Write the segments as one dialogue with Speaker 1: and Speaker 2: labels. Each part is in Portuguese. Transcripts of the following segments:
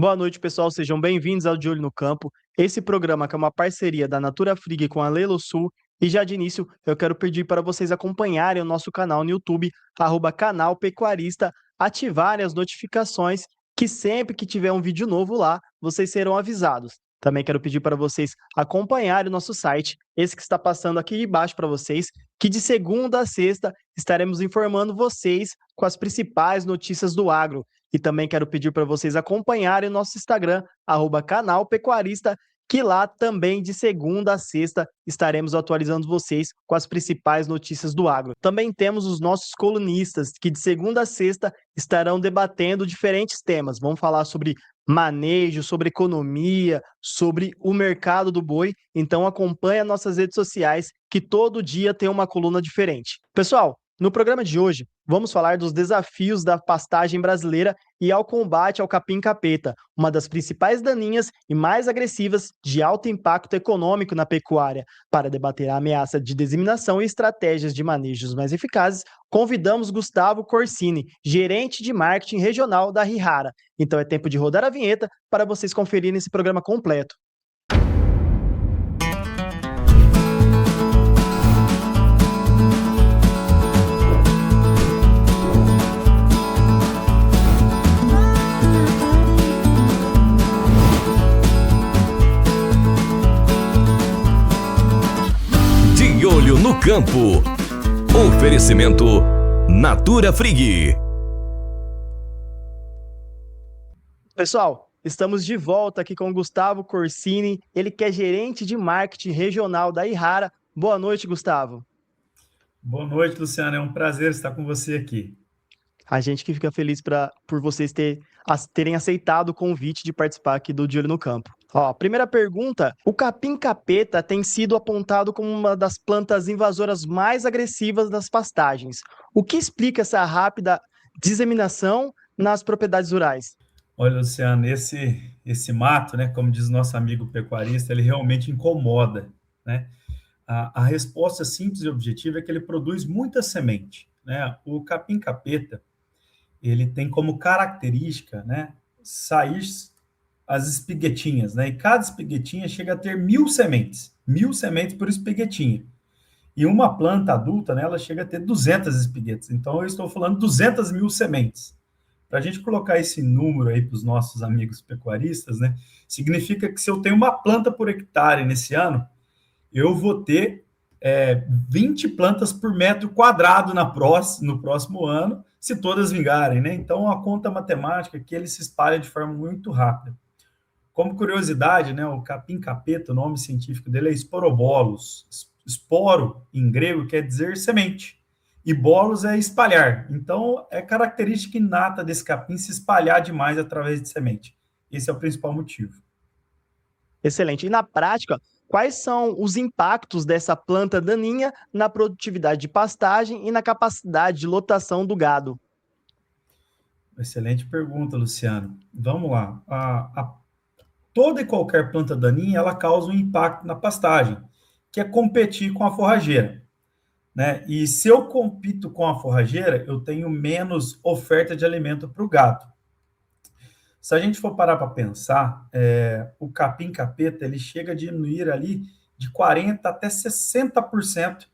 Speaker 1: Boa noite, pessoal. Sejam bem-vindos ao De Olho no Campo. Esse programa que é uma parceria da Natura Frig com a Lelo Sul. E já de início, eu quero pedir para vocês acompanharem o nosso canal no YouTube, Canal Pecuarista, ativarem as notificações, que sempre que tiver um vídeo novo lá, vocês serão avisados. Também quero pedir para vocês acompanharem o nosso site, esse que está passando aqui embaixo para vocês, que de segunda a sexta estaremos informando vocês com as principais notícias do agro. E também quero pedir para vocês acompanharem o nosso Instagram, Canal Pecuarista, que lá também de segunda a sexta estaremos atualizando vocês com as principais notícias do agro. Também temos os nossos colunistas, que de segunda a sexta estarão debatendo diferentes temas. Vamos falar sobre manejo, sobre economia, sobre o mercado do boi. Então acompanhe as nossas redes sociais, que todo dia tem uma coluna diferente. Pessoal, no programa de hoje, vamos falar dos desafios da pastagem brasileira e ao combate ao capim-capeta, uma das principais daninhas e mais agressivas de alto impacto econômico na pecuária. Para debater a ameaça de disseminação e estratégias de manejos mais eficazes, convidamos Gustavo Corsini, gerente de marketing regional da Rihara. Então é tempo de rodar a vinheta para vocês conferirem esse programa completo.
Speaker 2: De Olho no Campo. Oferecimento Natura Frig.
Speaker 1: Pessoal, estamos de volta aqui com o Gustavo Corsini, ele que é gerente de marketing regional da Rihara. Boa noite, Gustavo.
Speaker 3: Boa noite, Luciano. É um prazer estar com você aqui.
Speaker 1: A gente que fica feliz por vocês terem aceitado o convite de participar aqui do De Olho no Campo. Ó, primeira pergunta: o capim-capeta tem sido apontado como uma das plantas invasoras mais agressivas das pastagens. O que explica essa rápida disseminação nas propriedades rurais?
Speaker 3: Olha, Luciano, esse mato, né, como diz nosso amigo pecuarista, ele realmente incomoda, né? A resposta simples e objetiva é que ele produz muita semente, né? O capim-capeta, ele tem como característica, né, sair as espiguetinhas, né? E cada espiguetinha chega a ter 1.000 sementes por espiguetinha. E uma planta adulta, né, ela chega a ter 200 espiguetas. Então, eu estou falando 200.000 sementes. Para a gente colocar esse número aí para os nossos amigos pecuaristas, né, significa que se eu tenho uma planta por hectare nesse ano, eu vou ter 20 plantas por metro quadrado no próximo ano, se todas vingarem, né? Então, a conta matemática é que ele se espalha de forma muito rápida. Como curiosidade, né, o capim-capeta, o nome científico dele é Sporobolus. Esporo, em grego, quer dizer semente. E bolos é espalhar. Então, é característica inata desse capim se espalhar demais através de semente. Esse é o principal motivo.
Speaker 1: Excelente. E na prática, quais são os impactos dessa planta daninha na produtividade de pastagem e na capacidade de lotação do gado?
Speaker 3: Excelente pergunta, Luciano. Vamos lá. Toda e qualquer planta daninha, ela causa um impacto na pastagem, que é competir com a forrageira, né? E se eu compito com a forrageira, eu tenho menos oferta de alimento para o gado. Se a gente for parar para pensar, o capim-capeta, ele chega a diminuir ali de 40% até 60%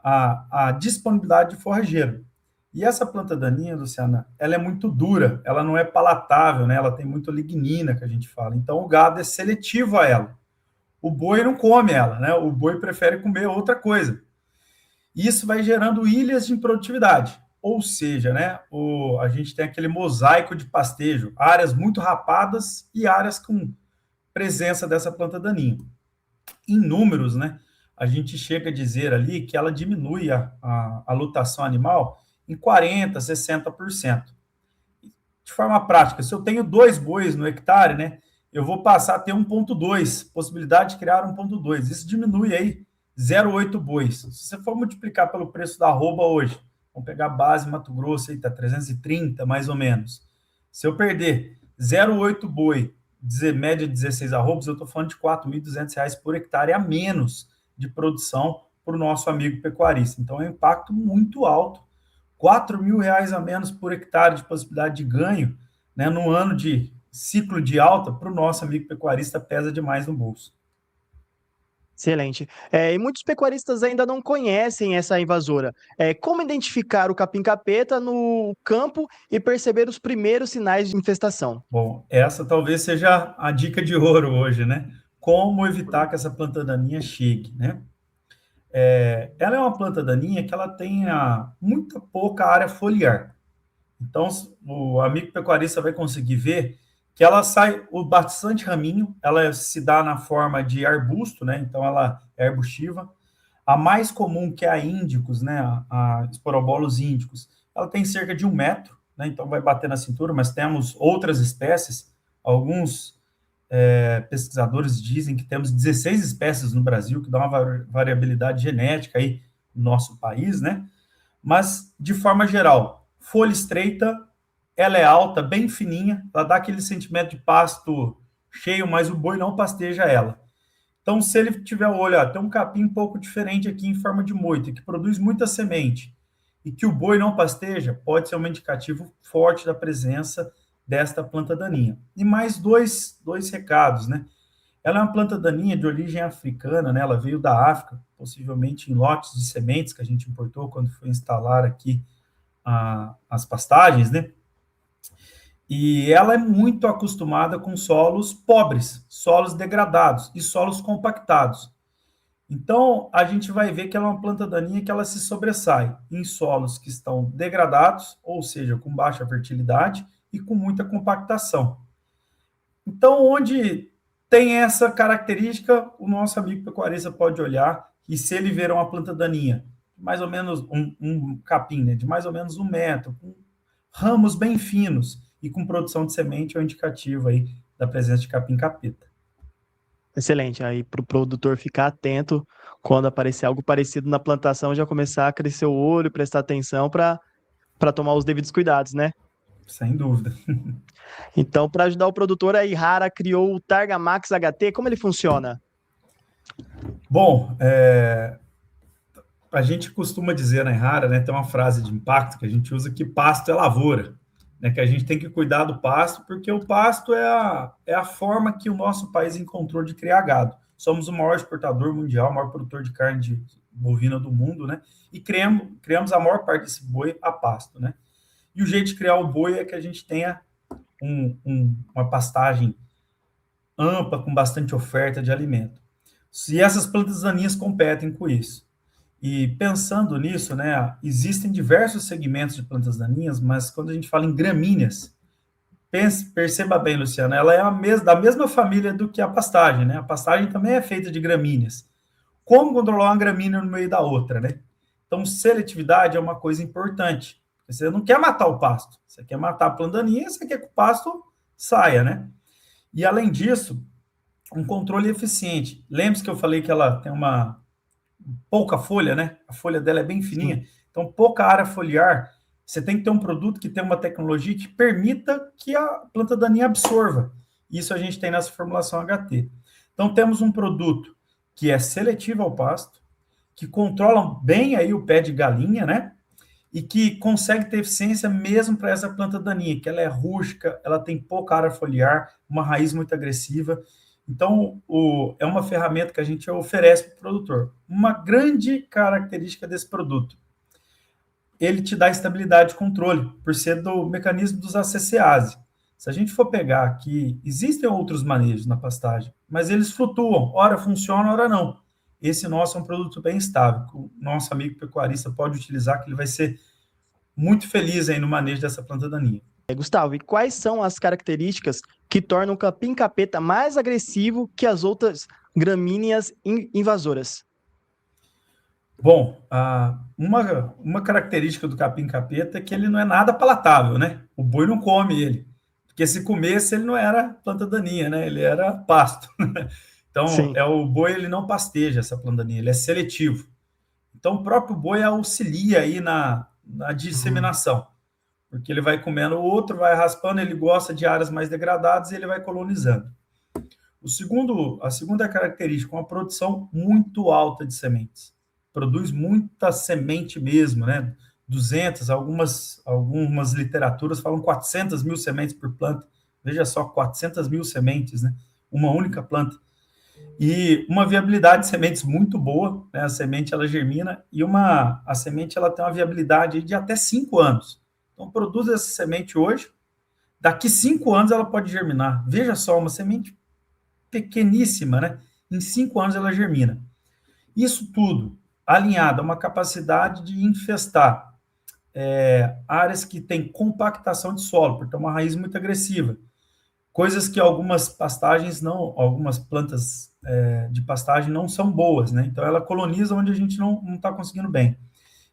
Speaker 3: a disponibilidade de forrageiro. E essa planta daninha, Luciana, ela é muito dura, ela não é palatável, né? Ela tem muito lignina, que a gente fala. Então, o gado é seletivo a ela. O boi não come ela, né? O boi prefere comer outra coisa. Isso vai gerando ilhas de improdutividade. Ou seja, né, a gente tem aquele mosaico de pastejo, áreas muito rapadas e áreas com presença dessa planta daninha. Em números, né, a gente chega a dizer ali que ela diminui a lotação animal em 40%, 60%. De forma prática, se eu tenho 2 bois no hectare, né, eu vou passar a ter 1,2, possibilidade de criar 1,2. Isso diminui aí 0,8 bois. Se você for multiplicar pelo preço da arroba hoje, vamos pegar a base Mato Grosso, aí está 330 mais ou menos. Se eu perder 0,8 boi, média de 16 arrobas, eu estou falando de R$ 4.200 por hectare a menos de produção para o nosso amigo pecuarista. Então, é um impacto muito alto. R$ 4.000 a menos por hectare de possibilidade de ganho, né, no ano de ciclo de alta, para o nosso amigo pecuarista, pesa demais no bolso.
Speaker 1: Excelente. E muitos pecuaristas ainda não conhecem essa invasora. Como identificar o capim-capeta no campo e perceber os primeiros sinais de infestação?
Speaker 3: Bom, essa talvez seja a dica de ouro hoje, né? Como evitar que essa planta daninha chegue, né? Ela é uma planta daninha que ela tenha muita pouca área foliar. Então, o amigo pecuarista vai conseguir ver que ela sai o bastante raminho, ela se dá na forma de arbusto, né? Então, ela é arbustiva. A mais comum, que é a índicos, né? A Sporobolus índicos, ela tem cerca de 1 metro, né? Então, vai bater na cintura, mas temos outras espécies. Alguns pesquisadores dizem que temos 16 espécies no Brasil, que dá uma variabilidade genética aí no nosso país, né? Mas, de forma geral, folha estreita, ela é alta, bem fininha, ela dá aquele sentimento de pasto cheio, mas o boi não pasteja ela. Então, se ele tiver o olho, tem um capim um pouco diferente aqui em forma de moita, que produz muita semente, e que o boi não pasteja, pode ser um indicativo forte da presença desta planta daninha. E mais dois recados, né? Ela é uma planta daninha de origem africana, né? Ela veio da África, possivelmente em lotes de sementes que a gente importou quando foi instalar aqui as pastagens, né? E ela é muito acostumada com solos pobres, solos degradados e solos compactados. Então, a gente vai ver que ela é uma planta daninha que ela se sobressai em solos que estão degradados, ou seja, com baixa fertilidade e com muita compactação. Então, onde tem essa característica, o nosso amigo pecuarista pode olhar e se ele ver uma planta daninha, mais ou menos um capim, né, de mais ou menos 1 metro, com ramos bem finos e com produção de semente, é um indicativo aí da presença de capim-capeta.
Speaker 1: Excelente. Aí para o produtor ficar atento quando aparecer algo parecido na plantação, já começar a crescer o olho, prestar atenção para tomar os devidos cuidados, né?
Speaker 3: Sem dúvida.
Speaker 1: Então, para ajudar o produtor, a Ihara criou o Targa Max HT. Como ele funciona?
Speaker 3: Bom, a gente costuma dizer na Ihara, né, tem uma frase de impacto que a gente usa, que pasto é lavoura, né, que a gente tem que cuidar do pasto, porque o pasto é a forma que o nosso país encontrou de criar gado. Somos o maior exportador mundial, o maior produtor de carne de bovina do mundo, né, e criamos a maior parte desse boi a pasto, né. E o jeito de criar o boi é que a gente tenha uma pastagem ampla, com bastante oferta de alimento. E essas plantas daninhas competem com isso. E pensando nisso, né, existem diversos segmentos de plantas daninhas, mas quando a gente fala em gramíneas, perceba bem, Luciano, ela é da mesma família do que a pastagem, né? A pastagem também é feita de gramíneas. Como controlar uma gramínea no meio da outra, né? Então, seletividade é uma coisa importante. Você não quer matar o pasto, você quer matar a planta daninha, você quer que o pasto saia, né? E, além disso, um controle eficiente. Lembre-se que eu falei que ela tem uma pouca folha, né? A folha dela é bem fininha. Sim. Então, pouca área foliar. Você tem que ter um produto que tenha uma tecnologia que permita que a planta daninha absorva. Isso a gente tem nessa formulação HT. Então, temos um produto que é seletivo ao pasto, que controla bem aí o pé de galinha, né? E que consegue ter eficiência mesmo para essa planta daninha, que ela é rústica, ela tem pouca área foliar, uma raiz muito agressiva. Então, é uma ferramenta que a gente oferece para o produtor. Uma grande característica desse produto, ele te dá estabilidade de controle, por ser do mecanismo dos ACCase. Se a gente for pegar aqui, existem outros manejos na pastagem, mas eles flutuam, ora funciona, ora não. Esse nosso é um produto bem estável, que o nosso amigo pecuarista pode utilizar, que ele vai ser muito feliz aí no manejo dessa planta daninha.
Speaker 1: Gustavo, e quais são as características que tornam o capim-capeta mais agressivo que as outras gramíneas invasoras?
Speaker 3: Bom, uma característica do capim-capeta é que ele não é nada palatável, né? O boi não come ele, porque se comesse ele não era planta daninha, né? Ele era pasto. Então, o boi ele não pasteja essa planta daninha, ele é seletivo. Então, o próprio boi auxilia aí na disseminação, porque ele vai comendo o outro, vai raspando, ele gosta de áreas mais degradadas e ele vai colonizando. A segunda característica, uma produção muito alta de sementes. Produz muita semente mesmo, né? 200, algumas literaturas falam 400 mil sementes por planta, Veja só, 400 mil sementes, né? Uma única planta. E uma viabilidade de sementes muito boa, né? A semente, ela germina, e a semente, ela tem uma viabilidade de até 5 anos. Então, produz essa semente hoje, daqui 5 anos ela pode germinar. Veja só, uma semente pequeníssima, né? Em 5 anos ela germina. Isso tudo alinhado a uma capacidade de infestar áreas que têm compactação de solo, porque é uma raiz muito agressiva. Coisas que algumas pastagens não, algumas plantas de pastagem não são boas, né? Então ela coloniza onde a gente não está conseguindo bem.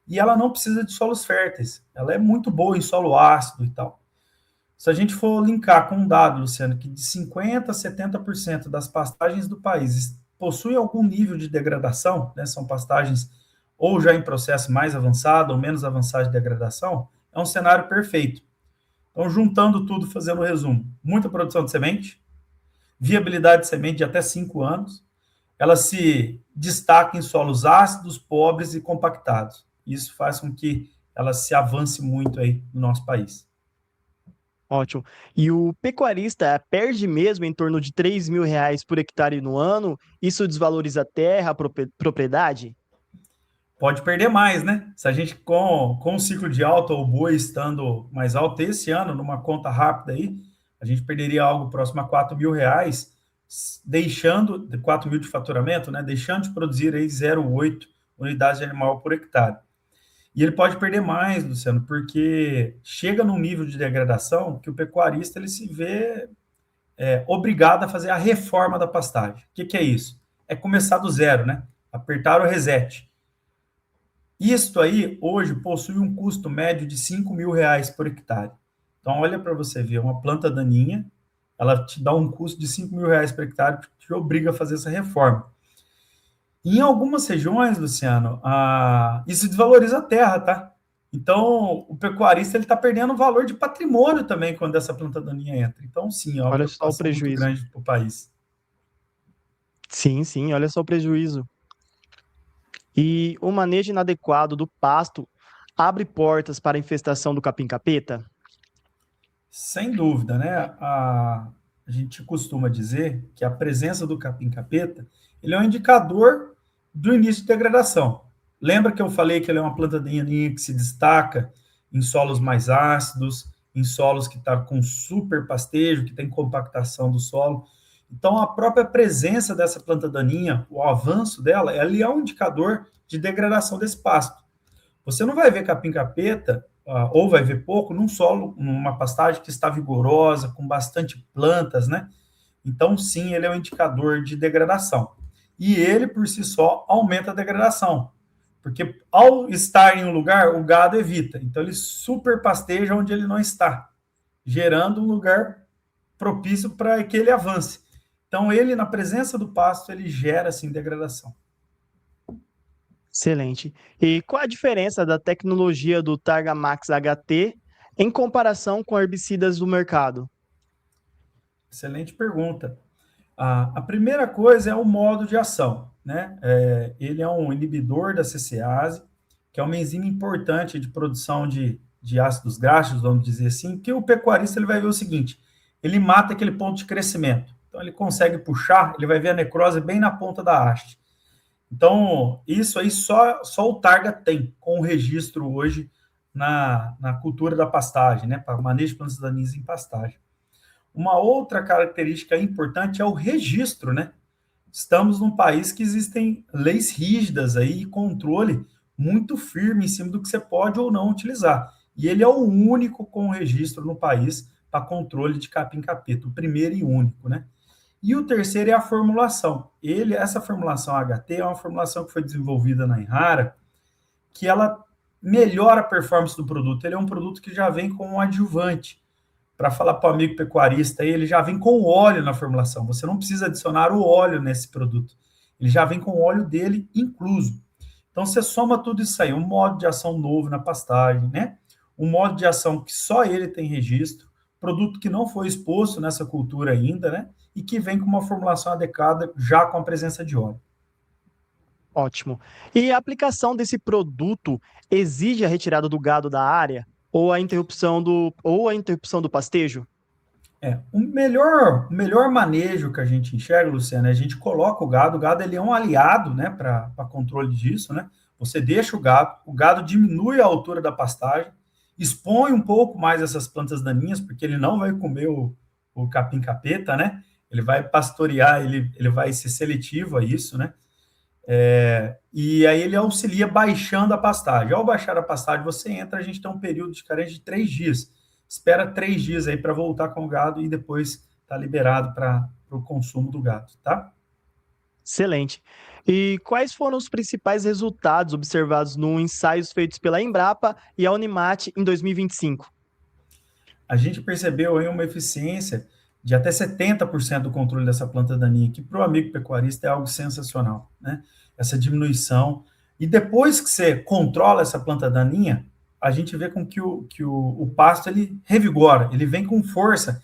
Speaker 3: E ela não precisa de solos férteis, ela é muito boa em solo ácido e tal. Se a gente for linkar com um dado, Luciano, que de 50% a 70% das pastagens do país possuem algum nível de degradação, né? São pastagens ou já em processo mais avançado ou menos avançado de degradação, é um cenário perfeito. Então, juntando tudo, fazendo o resumo, muita produção de semente, viabilidade de semente de até 5 anos, ela se destaca em solos ácidos, pobres e compactados. Isso faz com que ela se avance muito aí no nosso país.
Speaker 1: Ótimo. E o pecuarista perde mesmo em torno de R$ 3.000 por hectare no ano? Isso desvaloriza a terra, a propriedade?
Speaker 3: Pode perder mais, né? Se a gente, com o ciclo de alta, o boi estando mais alto esse ano, numa conta rápida aí, a gente perderia algo próximo a R$ 4.000, deixando, 4 mil de faturamento, né? Deixando de produzir aí 0,8 unidades de animal por hectare. E ele pode perder mais, Luciano, porque chega num nível de degradação que o pecuarista ele se vê obrigado a fazer a reforma da pastagem. O que é isso? É começar do zero, né? Apertar o reset. Isto aí, hoje, possui um custo médio de R$ 5.000 por hectare. Então, olha para você ver, uma planta daninha, ela te dá um custo de R$ 5.000 por hectare, que te obriga a fazer essa reforma. E em algumas regiões, Luciano, isso desvaloriza a terra, tá? Então, o pecuarista ele está perdendo o valor de patrimônio também quando essa planta daninha entra. Então, sim, é uma
Speaker 1: Olha só o
Speaker 3: preocupação muito
Speaker 1: prejuízo.
Speaker 3: grande para o país.
Speaker 1: Sim, sim, olha só o prejuízo. E o manejo inadequado do pasto abre portas para a infestação do capim-capeta?
Speaker 3: Sem dúvida, né? A gente costuma dizer que a presença do capim-capeta ele é um indicador do início de degradação. Lembra que eu falei que ele é uma planta daninha que se destaca em solos mais ácidos, em solos que estão com super pastejo, que tem compactação do solo. Então, a própria presença dessa planta daninha, o avanço dela, ela é um indicador de degradação desse pasto. Você não vai ver capim-capeta, ou vai ver pouco, num solo, numa pastagem que está vigorosa, com bastante plantas, né? Então, sim, ele é um indicador de degradação. E ele, por si só, aumenta a degradação. Porque ao estar em um lugar, o gado evita. Então, ele superpasteja onde ele não está, gerando um lugar propício para que ele avance. Então, ele, na presença do pasto, ele gera, assim, degradação.
Speaker 1: Excelente. E qual a diferença da tecnologia do Targamax HT em comparação com herbicidas do mercado?
Speaker 3: Excelente pergunta. A primeira coisa é o modo de ação, né? Ele é um inibidor da CCase, que é uma enzima importante de produção de ácidos graxos, vamos dizer assim, que o pecuarista ele vai ver o seguinte, ele mata aquele ponto de crescimento. Então, ele consegue puxar, ele vai ver a necrose bem na ponta da haste. Então, isso aí só o Targa tem, com o registro hoje na cultura da pastagem, né? Para manejo de plantas daninhas em pastagem. Uma outra característica importante é o registro, né? Estamos num país que existem leis rígidas aí e controle muito firme em cima do que você pode ou não utilizar. E ele é o único com registro no país para controle de capim-capeta, o primeiro e único, né? E o terceiro é a formulação. Essa formulação HT é uma formulação que foi desenvolvida na Enrara, que ela melhora a performance do produto. Ele é um produto que já vem com um adjuvante. Para falar para o amigo pecuarista, ele já vem com óleo na formulação. Você não precisa adicionar o óleo nesse produto. Ele já vem com o óleo dele incluso. Então, você soma tudo isso aí, um modo de ação novo na pastagem, né? Um modo de ação que só ele tem registro, produto que não foi exposto nessa cultura ainda, né? E que vem com uma formulação adequada, já com a presença de óleo.
Speaker 1: Ótimo. E a aplicação desse produto exige a retirada do gado da área ou a interrupção do pastejo?
Speaker 3: O melhor manejo que a gente enxerga, Luciano, é a gente coloca o gado ele é um aliado, né, para controle disso, né? Você deixa o gado diminui a altura da pastagem, expõe um pouco mais essas plantas daninhas, porque ele não vai comer o capim-capeta, né? Ele vai pastorear, ele vai ser seletivo a isso, né? E aí ele auxilia baixando a pastagem. Ao baixar a pastagem, você entra, a gente tem um período de carência de 3 dias. Espera 3 dias aí para voltar com o gado e depois tá liberado para o consumo do gado, tá?
Speaker 1: Excelente. E quais foram os principais resultados observados nos ensaios feitos pela Embrapa e a Unimat em 2025?
Speaker 3: A gente percebeu aí uma eficiência de até 70% do controle dessa planta daninha, que para o amigo pecuarista é algo sensacional, né? Essa diminuição. E depois que você controla essa planta daninha, a gente vê com que o pasto ele revigora, ele vem com força.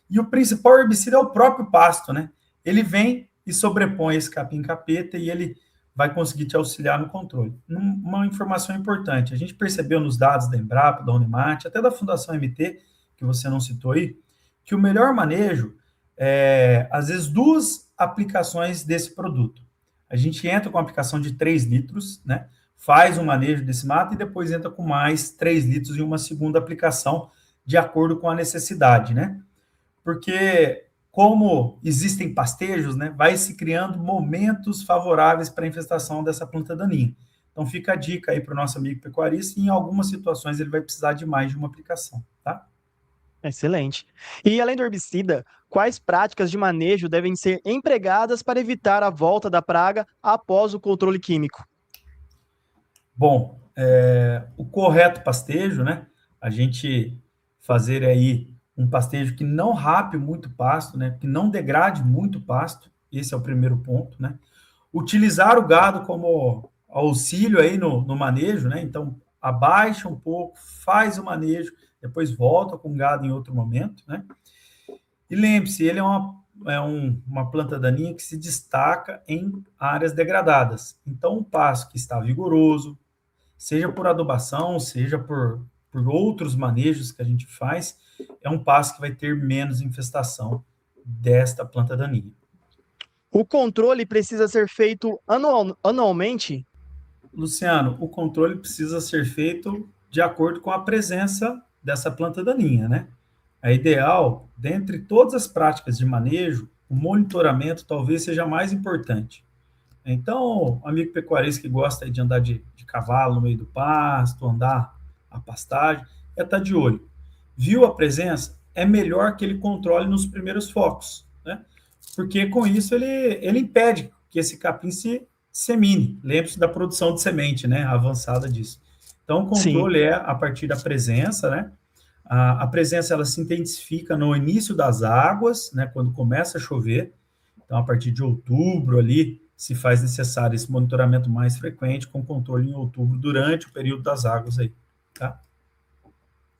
Speaker 3: E o principal herbicida é o próprio pasto, né? Ele vem e sobrepõe esse capim-capeta e ele vai conseguir te auxiliar no controle. Uma informação importante, a gente percebeu nos dados da Embrapa, da Unimat, até da Fundação MT, que você não citou aí, que o melhor manejo é, às vezes, 2 aplicações desse produto. A gente entra com a aplicação de 3 litros, né? Faz o manejo desse mato e depois entra com mais 3 litros em uma segunda aplicação, de acordo com a necessidade, né? Porque, como existem pastejos, né, vai se criando momentos favoráveis para a infestação dessa planta daninha. Então, fica a dica aí para o nosso amigo pecuarista, e em algumas situações ele vai precisar de mais de uma aplicação, tá?
Speaker 1: Excelente. E além do herbicida, quais práticas de manejo devem ser empregadas para evitar a volta da praga após o controle químico?
Speaker 3: Bom, o correto pastejo, né? A gente fazer aí um pastejo que não rape muito pasto, né? Que não degrade muito pasto. Esse é o primeiro ponto, né? Utilizar o gado como auxílio aí no manejo, né? Então, abaixa um pouco, faz o manejo, depois volta com o gado em outro momento, né? E lembre-se, ele é uma planta daninha que se destaca em áreas degradadas. Então, o pasto que está vigoroso, seja por adubação, seja por outros manejos que a gente faz, é um pasto que vai ter menos infestação desta planta daninha.
Speaker 1: O controle precisa ser feito anualmente?
Speaker 3: Luciano, o controle precisa ser feito de acordo com a presença dessa planta daninha, né? É ideal, dentre todas as práticas de manejo, o monitoramento talvez seja mais importante. Então, amigo pecuarista que gosta de andar de cavalo no meio do pasto, andar a pastagem, estar de olho. Viu a presença? É melhor que ele controle nos primeiros focos, né? Porque com isso ele impede que esse capim se semine. Lembre-se da produção de semente, né? Avançada disso. Então, o
Speaker 1: Sim.
Speaker 3: controle é a partir da presença, né? A presença ela se intensifica no início das águas, né? Quando começa a chover. Então, a partir de outubro ali, se faz necessário esse monitoramento mais frequente, com controle em outubro, durante o período das águas aí, tá?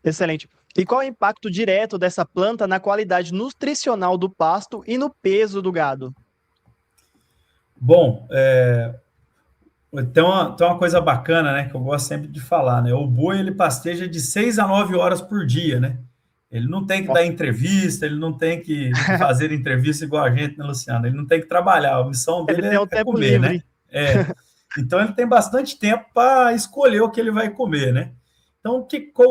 Speaker 1: Excelente. E qual é o impacto direto dessa planta na qualidade nutricional do pasto e no peso do gado?
Speaker 3: Bom, tem uma coisa bacana, né, que eu gosto sempre de falar, né? O boi, ele pasteja de 6 a 9 horas por dia, né? Ele não tem que dar entrevista, ele não tem que fazer entrevista igual a gente, né, Luciano? Ele não tem que trabalhar, a missão
Speaker 1: Ele
Speaker 3: dele
Speaker 1: tem um
Speaker 3: é
Speaker 1: tempo
Speaker 3: comer,
Speaker 1: livre.
Speaker 3: né? Então, ele tem bastante tempo para escolher o que ele vai comer, né? Então, o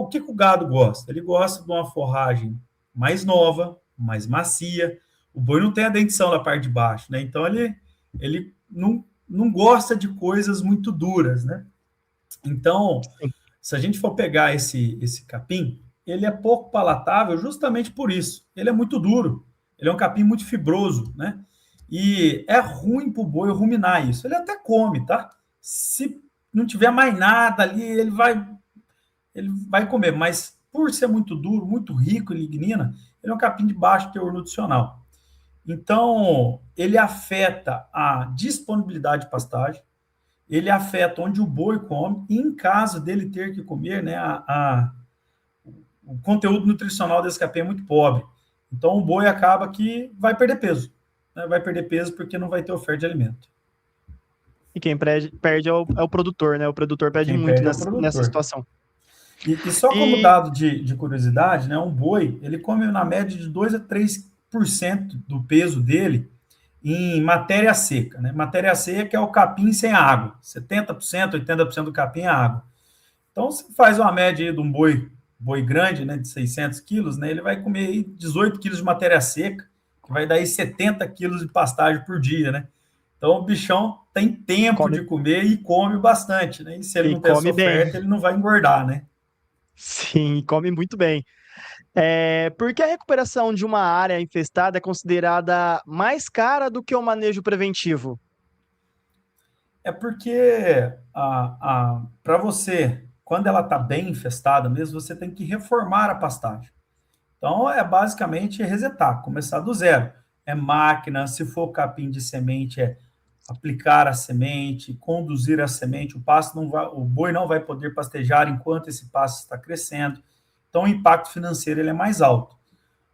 Speaker 3: que o gado gosta? Ele gosta de uma forragem mais nova, mais macia. O boi não tem a dentição na parte de baixo, né? Então, ele não gosta de coisas muito duras, né? Então, se a gente for pegar esse capim, ele é pouco palatável justamente por isso. Ele é muito duro, ele é um capim muito fibroso, né? E é ruim para o boi ruminar isso. Ele até come, tá? Se não tiver mais nada ali, ele vai comer, mas por ser muito duro, muito rico em lignina, ele é um capim de baixo teor nutricional. Então, ele afeta a disponibilidade de pastagem, ele afeta onde o boi come, e em caso dele ter que comer, né, o conteúdo nutricional desse capim é muito pobre. Então, o boi acaba que vai perder peso. Né? Vai perder peso porque não vai ter oferta de alimento.
Speaker 1: E quem perde é o produtor, né? O produtor perde
Speaker 3: Quem
Speaker 1: muito
Speaker 3: perde é o
Speaker 1: nessa
Speaker 3: produtor.
Speaker 1: situação.
Speaker 3: E só como
Speaker 1: E
Speaker 3: dado de curiosidade, né, um boi, ele come na média de 2 a 3% do peso dele em matéria seca, né? Matéria seca é o capim sem água. 70%, 80% do capim é água. Então, você faz uma média aí de um boi grande, né, de 600 quilos, né, ele vai comer aí 18 quilos de matéria seca, que vai dar aí 70 quilos de pastagem por dia, né? Então, o bichão tem tempo
Speaker 1: come,
Speaker 3: de comer e come bastante, né? E se ele
Speaker 1: e
Speaker 3: não
Speaker 1: come
Speaker 3: pensou
Speaker 1: bem.
Speaker 3: oferta, ele não vai engordar, né?
Speaker 1: Sim, come muito bem. Por que a recuperação de uma área infestada é considerada mais cara do que o manejo preventivo?
Speaker 3: É porque para você, quando ela está bem infestada mesmo, você tem que reformar a pastagem. Então, é basicamente resetar, começar do zero. É máquina, se for capim de semente, é aplicar a semente, conduzir a semente. O boi não vai poder pastejar enquanto esse pasto está crescendo. Então, o impacto financeiro ele é mais alto.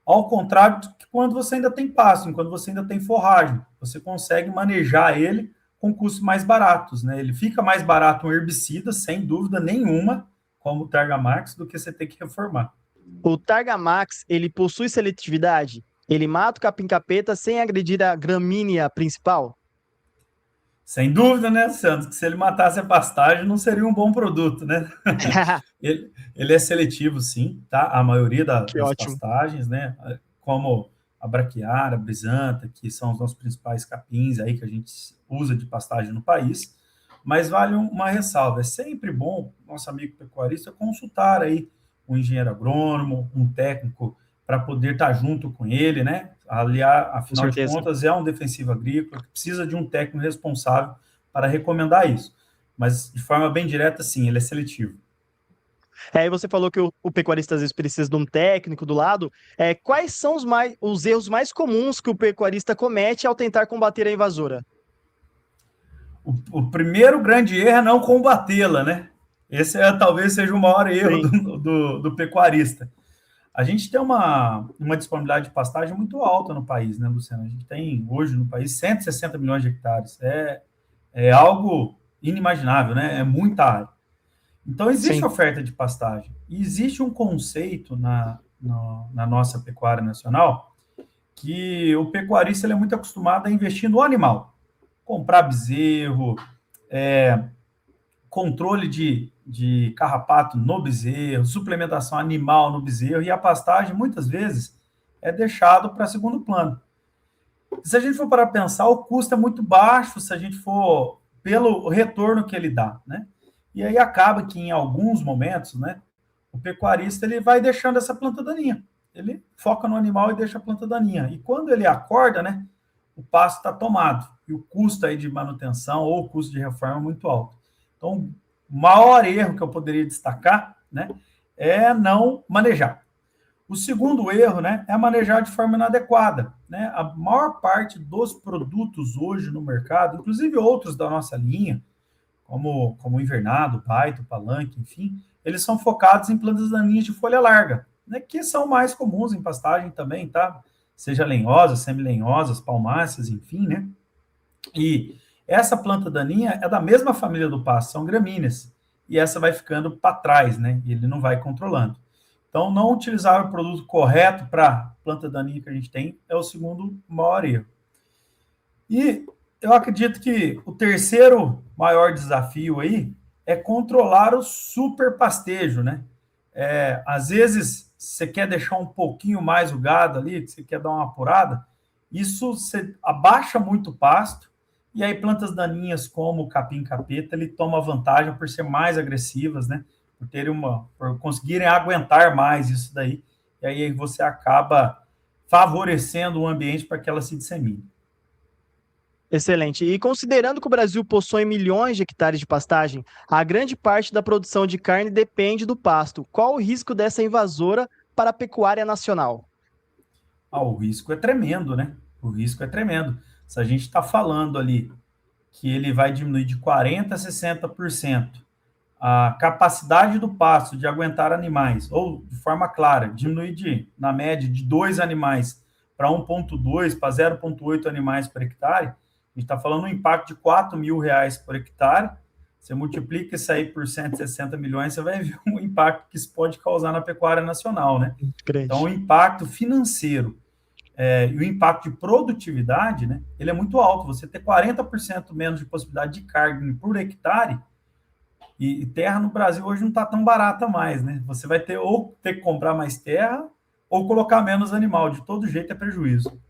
Speaker 3: Ao contrário do que quando você ainda tem pasto, quando você ainda tem forragem, você consegue manejar ele com custos mais baratos, né? Ele fica mais barato um herbicida, sem dúvida nenhuma, como o Targamax, do que você ter que reformar.
Speaker 1: O Targamax, ele possui seletividade? Ele mata o capim-capeta sem agredir a gramínea principal?
Speaker 3: Sem dúvida, né, Sandro, que se ele matasse a pastagem não seria um bom produto, né? Ele é seletivo, sim, tá? A maioria
Speaker 1: Que
Speaker 3: das
Speaker 1: ótimo.
Speaker 3: pastagens, né? Como a braquiária, a brisanta, que são os nossos principais capins aí que a gente usa de pastagem no país. Mas vale uma ressalva: é sempre bom, nosso amigo pecuarista, consultar aí um engenheiro agrônomo, um técnico, para poder estar junto com ele, né? Aliás,
Speaker 1: Com
Speaker 3: afinal de
Speaker 1: certeza.
Speaker 3: contas, é um defensivo agrícola que precisa de um técnico responsável para recomendar isso. Mas, de forma bem direta, sim, ele é seletivo.
Speaker 1: Aí você falou que o pecuarista às vezes precisa de um técnico do lado. Quais são os erros mais comuns que o pecuarista comete ao tentar combater a invasora?
Speaker 3: O primeiro grande erro é não combatê-la, né? Esse talvez seja o maior erro
Speaker 1: Sim,
Speaker 3: do pecuarista. A gente tem uma disponibilidade de pastagem muito alta no país, né, Luciano? A gente tem hoje no país 160 milhões de hectares. É algo inimaginável, né? É muita área. Então, existe
Speaker 1: sim.
Speaker 3: oferta de pastagem. E existe um conceito na nossa pecuária nacional que o pecuarista ele é muito acostumado a investir no animal. Comprar bezerro, controle de carrapato no bezerro, suplementação animal no bezerro, e a pastagem, muitas vezes, é deixado para segundo plano. Se a gente for para pensar, o custo é muito baixo se a gente for pelo retorno que ele dá, né? E aí acaba que em alguns momentos, né, o pecuarista ele vai deixando essa planta daninha. Ele foca no animal e deixa a planta daninha. E quando ele acorda, né, o pasto está tomado. E o custo aí de manutenção ou o custo de reforma é muito alto. Então, o maior erro que eu poderia destacar, né, é não manejar. O segundo erro, né, é manejar de forma inadequada, né? A maior parte dos produtos hoje no mercado, inclusive outros da nossa linha, como o invernado, baito, palanque, enfim, eles são focados em plantas daninhas de folha larga, né, que são mais comuns em pastagem também, tá? Seja lenhosas, semi-lenhosas, palmáceas, enfim, né? E essa planta daninha é da mesma família do pasto, são gramíneas. E essa vai ficando para trás, né? E ele não vai controlando. Então, não utilizar o produto correto para a planta daninha que a gente tem é o segundo maior erro. E eu acredito que o terceiro maior desafio aí é controlar o superpastejo, né? Às vezes você quer deixar um pouquinho mais o gado ali, você quer dar uma apurada, isso você abaixa muito o pasto, e aí plantas daninhas como o capim-capeta, ele toma vantagem por ser mais agressivas, né? Por conseguirem aguentar mais isso daí, e aí você acaba favorecendo o ambiente para que ela se dissemine.
Speaker 1: Excelente. E considerando que o Brasil possui milhões de hectares de pastagem, a grande parte da produção de carne depende do pasto. Qual o risco dessa invasora para a pecuária nacional?
Speaker 3: O risco é tremendo, né? O risco é tremendo. Se a gente está falando ali que ele vai diminuir de 40% a 60% a capacidade do pasto de aguentar animais, ou de forma clara, diminuir na média, de 2 animais para 1,2 para 0,8 animais por hectare, a gente está falando um impacto de R$ 4.000 por hectare. Você multiplica isso aí por 160 milhões, você vai ver o impacto que isso pode causar na pecuária nacional, né? Então, o
Speaker 1: Grande.
Speaker 3: impacto financeiro e o impacto de produtividade, né, ele é muito alto. Você ter 40% menos de possibilidade de carne por hectare, e terra no Brasil hoje não está tão barata mais, né? Você vai ter ou ter que comprar mais terra ou colocar menos animal. De todo jeito é prejuízo.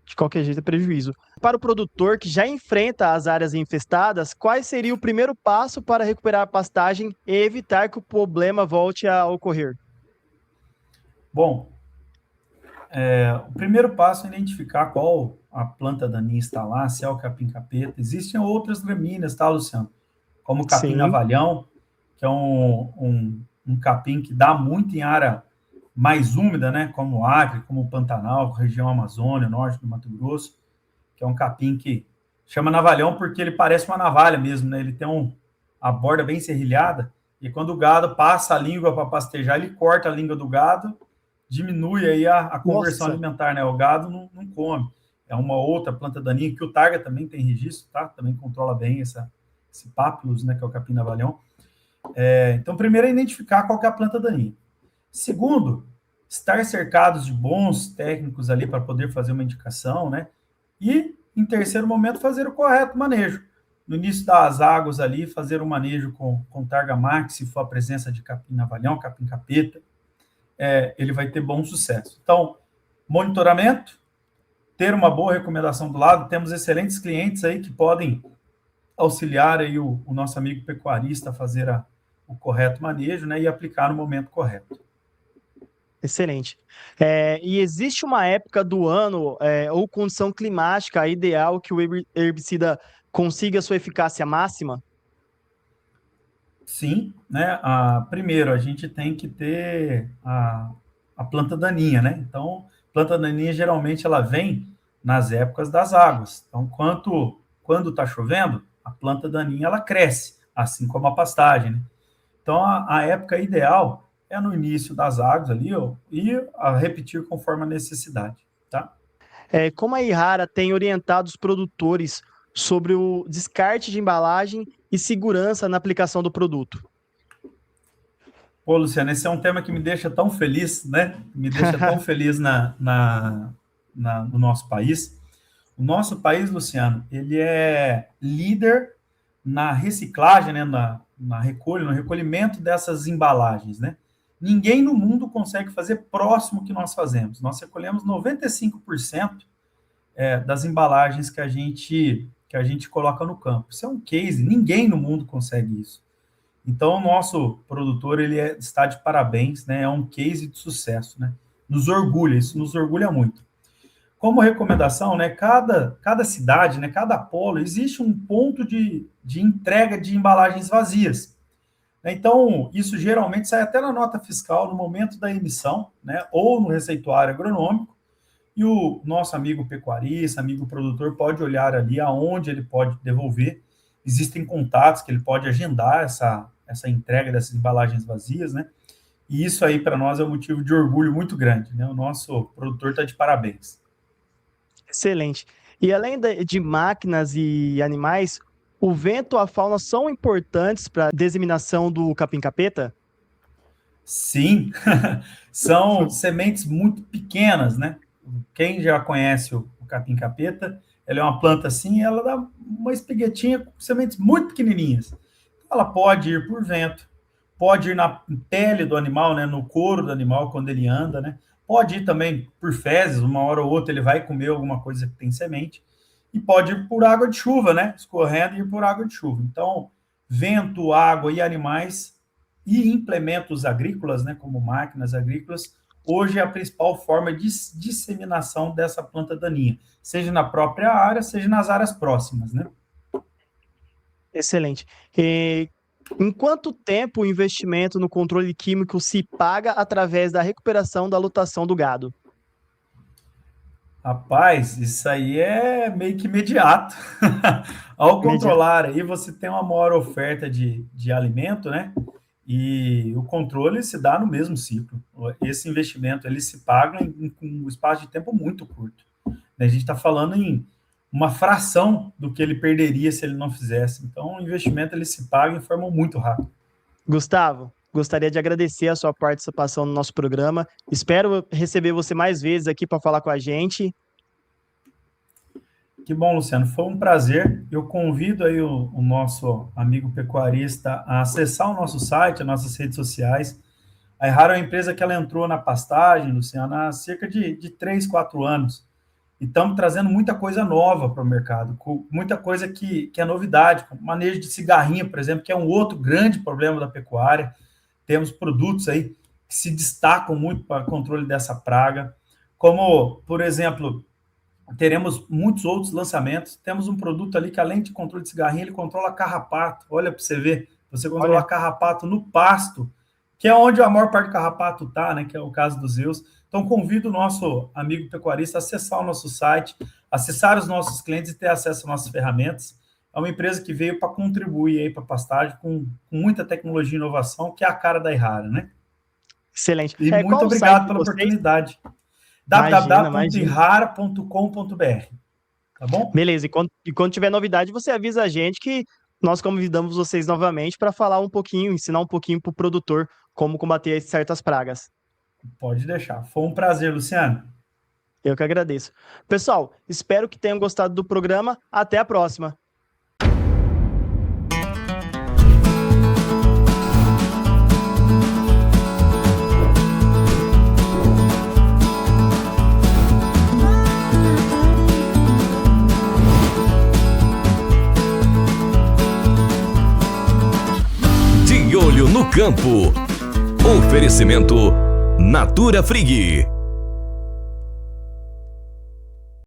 Speaker 1: De qualquer jeito é prejuízo. Para o produtor que já enfrenta as áreas infestadas, qual seria o primeiro passo para recuperar a pastagem e evitar que o problema volte a ocorrer?
Speaker 3: Bom, o primeiro passo é identificar qual a planta daninha está lá, se é o capim-capeta. Existem outras gramíneas, tá, Luciano? Como o
Speaker 1: Sim,
Speaker 3: capim-navalhão, que é um capim que dá muito em área mais úmida, né? Como o Acre, como o Pantanal, região Amazônia, norte do Mato Grosso, que é um capim que chama navalhão porque ele parece uma navalha mesmo, né? Ele tem a borda bem serrilhada, e quando o gado passa a língua para pastejar, ele corta a língua do gado, diminui aí a conversão
Speaker 1: nossa,
Speaker 3: alimentar, né? O gado não come. É uma outra planta daninha que o Targa também tem registro, tá? Também controla bem esse Papilus, né? Que é o capim navalhão. Então, primeiro é identificar qual que é a planta daninha. Segundo, estar cercados de bons técnicos ali para poder fazer uma indicação, né? E, em terceiro momento, fazer o correto manejo. No início das águas ali, fazer o manejo com Targa Max, se for a presença de capim navalhão, capim capeta, ele vai ter bom sucesso. Então, monitoramento, ter uma boa recomendação do lado. Temos excelentes clientes aí que podem auxiliar aí o nosso amigo pecuarista a fazer o correto manejo, né, e aplicar no momento correto.
Speaker 1: excelente. E existe uma época do ano ou condição climática ideal que o herbicida consiga sua eficácia máxima?
Speaker 3: Sim, né? Primeiro, a gente tem que ter a planta daninha, né? Então, planta daninha geralmente ela vem nas épocas das águas. Então, quando está chovendo, a planta daninha ela cresce, assim como a pastagem, né? Então, a época ideal é no início das águas ali, ó, e a repetir conforme a necessidade, tá?
Speaker 1: Como a Irrara tem orientado os produtores sobre o descarte de embalagem e segurança na aplicação do produto?
Speaker 3: Pô, Luciano, esse é um tema que me deixa tão feliz, né? Me deixa tão feliz no nosso país. O nosso país, Luciano, ele é líder na reciclagem, né? No recolhimento dessas embalagens, né? Ninguém no mundo consegue fazer próximo do que nós fazemos. Nós recolhemos 95% das embalagens que a gente coloca no campo. Isso é um case, ninguém no mundo consegue isso. Então, o nosso produtor ele está de parabéns, né? É um case de sucesso, né? Nos orgulha, isso nos orgulha muito. Como recomendação, né? Cada cidade, né? Cada polo, existe um ponto de entrega de embalagens vazias. Então, isso geralmente sai até na nota fiscal no momento da emissão, né? Ou no receituário agronômico. E o nosso amigo pecuarista, amigo produtor, pode olhar ali aonde ele pode devolver. Existem contatos que ele pode agendar essa entrega dessas embalagens vazias, né? E isso aí, para nós, é um motivo de orgulho muito grande, né? O nosso produtor está de parabéns.
Speaker 1: Excelente. E além de máquinas e animais, o vento e a fauna são importantes para a disseminação do capim-capeta?
Speaker 3: Sim, são sementes muito pequenas, né? Quem já conhece o capim-capeta, ela é uma planta assim, ela dá uma espiguetinha com sementes muito pequenininhas. Ela pode ir por vento, pode ir na pele do animal, né, no couro do animal quando ele anda, né? Pode ir também por fezes, uma hora ou outra ele vai comer alguma coisa que tem semente, e pode ir por água de chuva, né? Escorrendo e ir por água de chuva. Então, vento, água e animais e implementos agrícolas, né, como máquinas agrícolas, hoje é a principal forma de disseminação dessa planta daninha, seja na própria área, seja nas áreas próximas, né?
Speaker 1: Excelente. Em quanto tempo o investimento no controle químico se paga através da recuperação da lotação do gado?
Speaker 3: Rapaz, isso aí é meio que imediato. Ao
Speaker 1: Imediato.
Speaker 3: controlar aí, você tem uma maior oferta de alimento, né? E o controle se dá no mesmo ciclo. Esse investimento ele se paga com um espaço de tempo muito curto. A gente está falando em uma fração do que ele perderia se ele não fizesse. Então, o investimento ele se paga de forma muito rápida.
Speaker 1: Gustavo, gostaria de agradecer a sua participação no nosso programa. Espero receber você mais vezes aqui para falar com a gente.
Speaker 3: Que bom, Luciano. Foi um prazer. Eu convido aí o nosso amigo pecuarista a acessar o nosso site, as nossas redes sociais. A Errara é uma empresa que ela entrou na pastagem, Luciano, há cerca de 3, 4 anos. E estamos trazendo muita coisa nova para o mercado, muita coisa que é novidade, como manejo de cigarrinha, por exemplo, que é um outro grande problema da pecuária. Temos produtos aí que se destacam muito para o controle dessa praga, como, por exemplo, teremos muitos outros lançamentos. Temos um produto ali que, além de controle de cigarrinha, ele controla carrapato. Olha para você ver, você controla carrapato no pasto, que é onde a maior parte do carrapato está, né? Que é o caso dos Zeus. Então, convido o nosso amigo pecuarista a acessar o nosso site, acessar os nossos clientes e ter acesso às nossas ferramentas. É uma empresa que veio para contribuir aí para a pastagem com muita tecnologia e inovação, que é a cara da Errara, né?
Speaker 1: Excelente.
Speaker 3: E muito obrigado pela oportunidade. www.errara.com.br. Tá bom?
Speaker 1: Beleza. E quando tiver novidade, você avisa a gente que nós convidamos vocês novamente para falar um pouquinho, ensinar um pouquinho para o produtor como combater certas pragas.
Speaker 3: Pode deixar. Foi um prazer, Luciano.
Speaker 1: Eu que agradeço. Pessoal, espero que tenham gostado do programa. Até a próxima.
Speaker 2: De olho no campo. Oferecimento Natura Frig.